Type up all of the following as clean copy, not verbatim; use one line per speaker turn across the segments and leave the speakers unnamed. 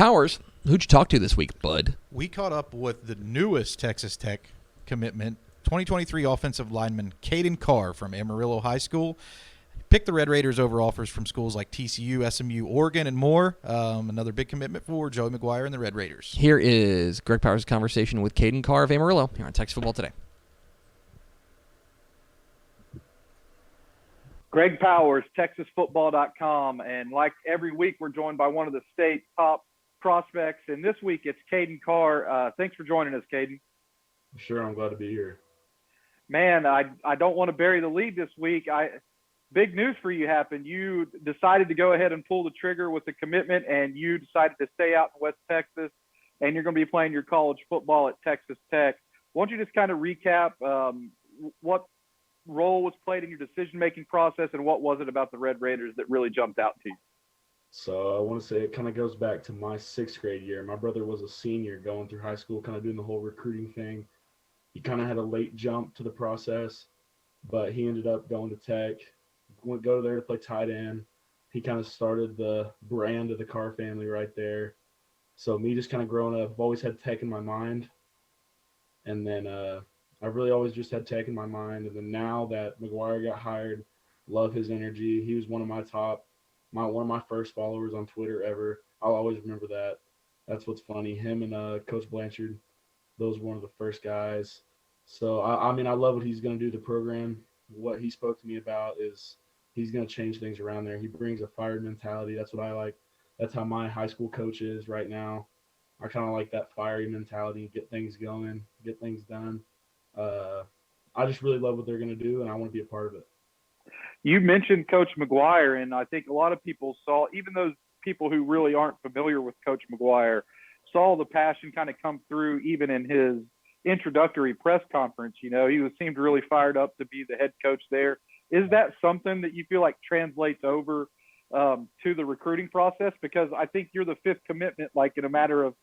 Powers, who'd you talk to this week, bud?
We caught up with the newest Texas Tech commitment, 2023 offensive lineman Kaden Carr from Amarillo High School. Picked the Red Raiders over offers from schools like TCU, SMU, Oregon, and more. Another big commitment for Joey McGuire and the Red Raiders.
Here is Greg Powers' conversation with Kaden Carr of Amarillo here on Texas Football Today.
Greg Powers, TexasFootball.com, and like every week, we're joined by one of the state's top prospects, and this week it's Kaden Carr. Thanks for joining us, Kaden.
Sure, I'm glad to be here.
Man, I don't want to bury the lead this week. Big news for you happened. You decided to go ahead and pull the trigger with the commitment, and you decided to stay out in West Texas, and you're going to be playing your college football at Texas Tech. Why don't you just kind of recap what role was played in your decision-making process, and what was it about the Red Raiders that really jumped out to you?
So I want to say it kind of goes back to my sixth grade year. My brother was a senior going through high school, kind of doing the whole recruiting thing. He kind of had a late jump to the process, but he ended up going to Tech. Went go there to play tight end. He kind of started the brand of the Carr family right there. So me just kind of growing up, I've always had Tech in my mind. And then I've really always just had Tech in my mind. And then now that McGuire got hired, love his energy. He was one of one of my first followers on Twitter ever. I'll always remember that. That's what's funny. Him and Coach Blanchard, those were one of the first guys. So, I mean, I love what he's going to do to the program. What he spoke to me about is he's going to change things around there. He brings a fired mentality. That's what I like. That's how my high school coach is right now. I kind of like that fiery mentality, get things going, get things done. I just really love what they're going to do, and I want to be a part of it.
You mentioned Coach McGuire, and I think a lot of people saw, even those people who really aren't familiar with Coach McGuire, saw the passion kind of come through even in his introductory press conference. You know, he seemed really fired up to be the head coach there. Is that something that you feel like translates over to the recruiting process? Because I think you're the fifth commitment, like in a matter of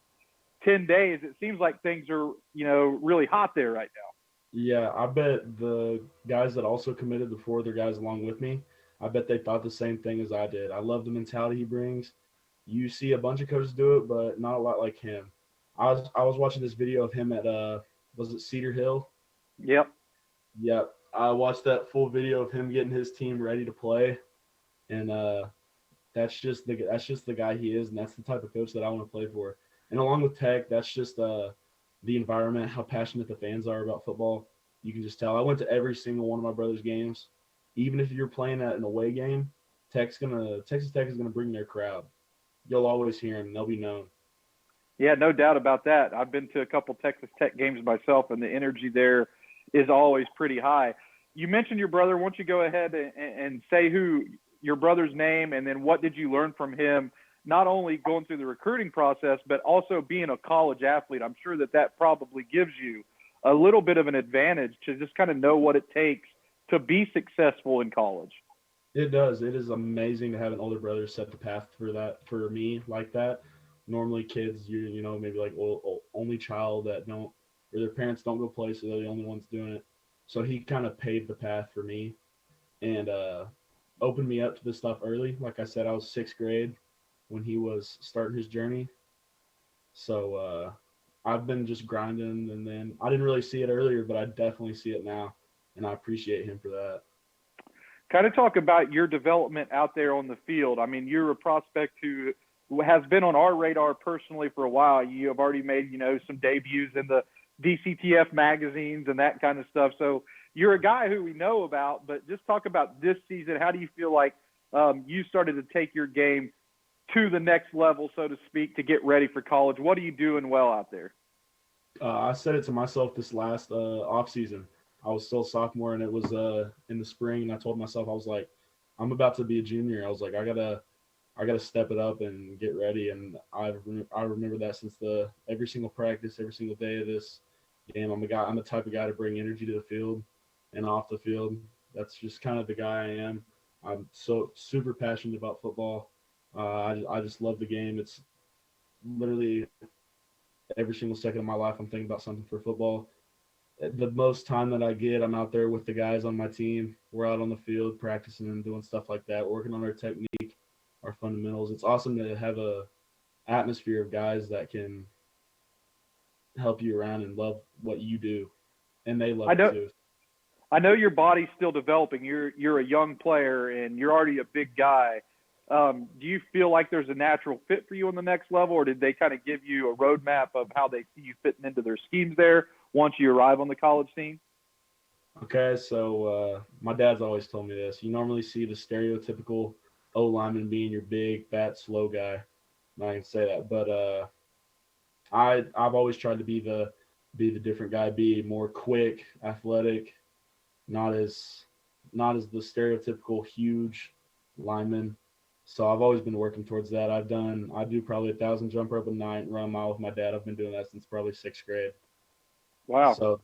10 days. It seems like things are, really hot there right now.
Yeah, I bet the guys that also committed, the four other guys along with me, I bet they thought the same thing as I did. I love the mentality he brings. You see a bunch of coaches do it, but not a lot like him. I was watching this video of him at was it Cedar Hill?
Yep.
I watched that full video of him getting his team ready to play, and that's just the guy he is, and that's the type of coach that I want to play for. And along with Tech, that's just the environment, how passionate the fans are about football. You can just tell. I went to every single one of my brother's games. Even if you're playing at an away game, Texas Tech is gonna bring their crowd. You'll always hear them. They'll be known.
Yeah, no doubt about that. I've been to a couple Texas Tech games myself, and the energy there is always pretty high. You mentioned your brother. Why don't you go ahead and say who your brother's name, and then what did you learn from him, not only going through the recruiting process, but also being a college athlete? I'm sure that probably gives you a little bit of an advantage to just kind of know what it takes to be successful in college.
It does. It is amazing to have an older brother set the path for me like that. Normally kids, maybe like only child that don't, or their parents don't go play, so they're the only ones doing it. So he kind of paved the path for me and opened me up to this stuff early. Like I said, I was sixth grade when he was starting his journey. So I've been just grinding, and then I didn't really see it earlier, but I definitely see it now, and I appreciate him for that.
Kind of talk about your development out there on the field. I mean, you're a prospect who has been on our radar personally for a while. You have already made, some debuts in the DCTF magazines and that kind of stuff. So you're a guy who we know about, but just talk about this season. How do you feel like you started to take your game to the next level, so to speak, to get ready for college? What are you doing well out there?
I said it to myself this last off season. I was still a sophomore, and it was in the spring, and I told myself, I was like, I'm about to be a junior. I was like, I gotta step it up and get ready. And I remember that since every single practice, every single day of this game. I'm the type of guy to bring energy to the field and off the field. That's just kind of the guy I am. I'm so super passionate about football. I just love the game. It's literally every single second of my life I'm thinking about something for football. The most time that I get, I'm out there with the guys on my team. We're out on the field practicing and doing stuff like that, working on our technique, our fundamentals. It's awesome to have atmosphere of guys that can help you around and love what you do, and they love
I
it
know
too.
I know your body's still developing. You're a young player and you're already a big guy. Do you feel like there's a natural fit for you on the next level, or did they kind of give you a roadmap of how they see you fitting into their schemes there once you arrive on the college scene?
Okay, so my dad's always told me this. You normally see the stereotypical O lineman being your big, fat, slow guy. I'm not gonna say that, but I've always tried to be the different guy, be more quick, athletic, not as the stereotypical huge lineman. So I've always been working towards that. I do probably 1,000 jump rope a night and run a mile with my dad. I've been doing that since probably sixth grade.
Wow.
So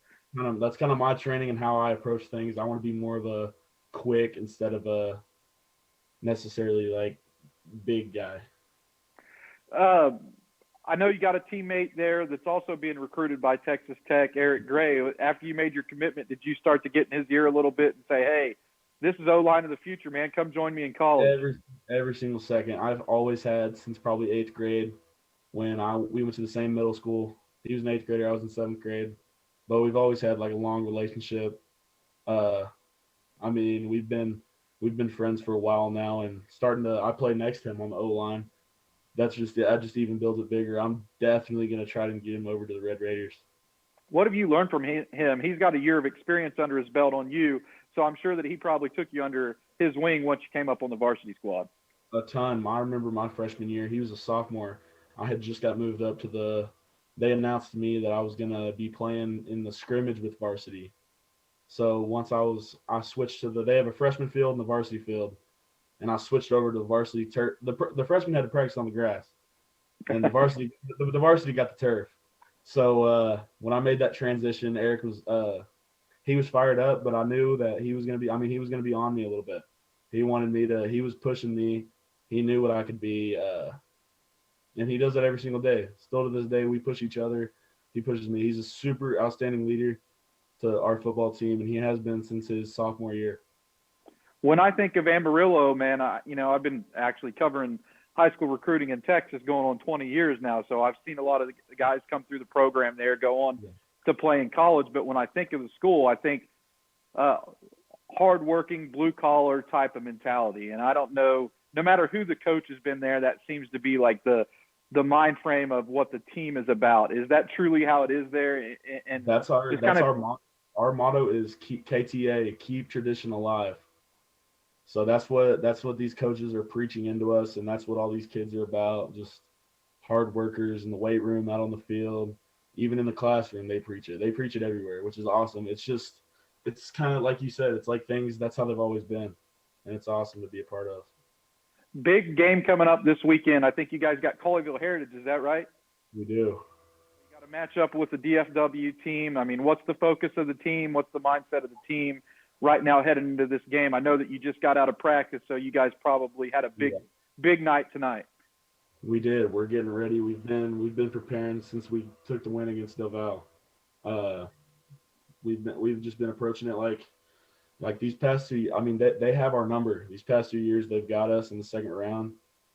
that's kind of my training and how I approach things. I want to be more of a quick instead of a necessarily like big guy.
Uh, I know you got a teammate there that's also being recruited by Texas Tech, Eric Gray. After you made your commitment, did you start to get in his ear a little bit and say, "Hey, this is O-line of the future, man. Come join me in college"?
Every single second. I've always had since probably eighth grade when we went to the same middle school. He was an eighth grader, I was in seventh grade, but we've always had like a long relationship. Uh, I mean, we've been friends for a while now, and I play next to him on the O line. That just even builds it bigger. I'm definitely gonna try to get him over to the Red Raiders.
What have you learned from him? He's got a year of experience under his belt on you, so I'm sure that he probably took you under his wing once you came up on the varsity squad.
A ton. I remember my freshman year. He was a sophomore. I had just got moved up to the. They announced to me that I was gonna be playing in the scrimmage with varsity. So once I switched to they have a freshman field and the varsity field, and I switched over to the varsity turf. The freshmen had to practice on the grass, and the varsity got the turf. So when I made that transition, Eric was he was fired up, but I knew that he was gonna be. I mean, he was gonna be on me a little bit. He wanted me to. He was pushing me. He knew what I could be, and he does that every single day. Still to this day, we push each other. He pushes me. He's a super outstanding leader to our football team, and he has been since his sophomore year.
When I think of Amarillo, man, I've been actually covering high school recruiting in Texas going on 20 years now, so I've seen a lot of the guys come through the program there, go on to play in college. But when I think of the school, I think hardworking, blue-collar type of mentality. And I don't know, no matter who the coach has been there, that seems to be like the mind frame of what the team is about. Is that truly how it is there? And
our motto is keep KTA, keep tradition alive. So that's what these coaches are preaching into us, and that's what all these kids are about. Just hard workers in the weight room, out on the field, even in the classroom. They preach it. They preach it everywhere, which is awesome. It's kind of like you said. It's like things. That's how they've always been, and it's awesome to be a part of.
Big game coming up this weekend. I think you guys got Colleyville Heritage. Is that right?
We do.
You got to match up with the DFW team. I mean, what's the focus of the team? What's the mindset of the team right now heading into this game? I know that you just got out of practice, so you guys probably had a big night tonight.
We did. We're getting ready. We've been preparing since we took the win against Del Val. We've just been approaching it like these past two. I mean, they have our number. These past 2 years, they've got us in the second round.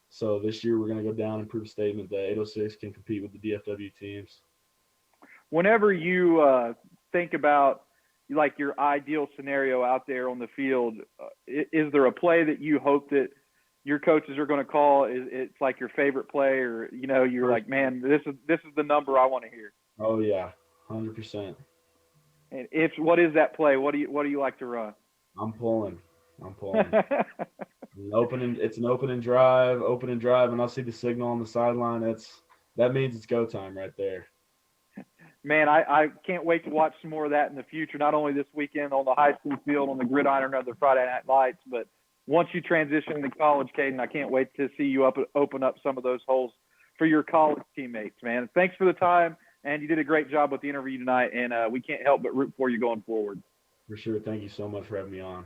So this year, we're going to go down and prove a statement that 806 can compete with the DFW teams.
Whenever you think about like your ideal scenario out there on the field, is there a play that you hope that your coaches are going to call? It's like your favorite play, or you're like, man, this is the number I want to hear.
Oh yeah, 100%.
And what is that play? What do you like to run?
I'm pulling. It's an open and drive, and I'll see the signal on the sideline. That means it's go time right there.
Man, I can't wait to watch some more of that in the future, not only this weekend on the high school field on the gridiron of the Friday Night Lights, but once you transition into college, Kaden, I can't wait to see you open up some of those holes for your college teammates, man. Thanks for the time, and you did a great job with the interview tonight, and we can't help but root for you going forward.
For sure. Thank you so much for having me on.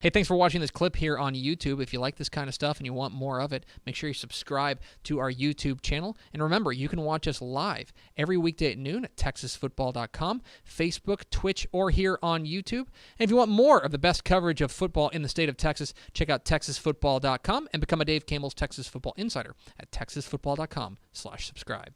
Hey, thanks for watching this clip here on YouTube. If you like this kind of stuff and you want more of it, make sure you subscribe to our YouTube channel. And remember, you can watch us live every weekday at noon at TexasFootball.com, Facebook, Twitch, or here on YouTube. And if you want more of the best coverage of football in the state of Texas, check out TexasFootball.com and become a Dave Campbell's Texas Football Insider at TexasFootball.com/subscribe.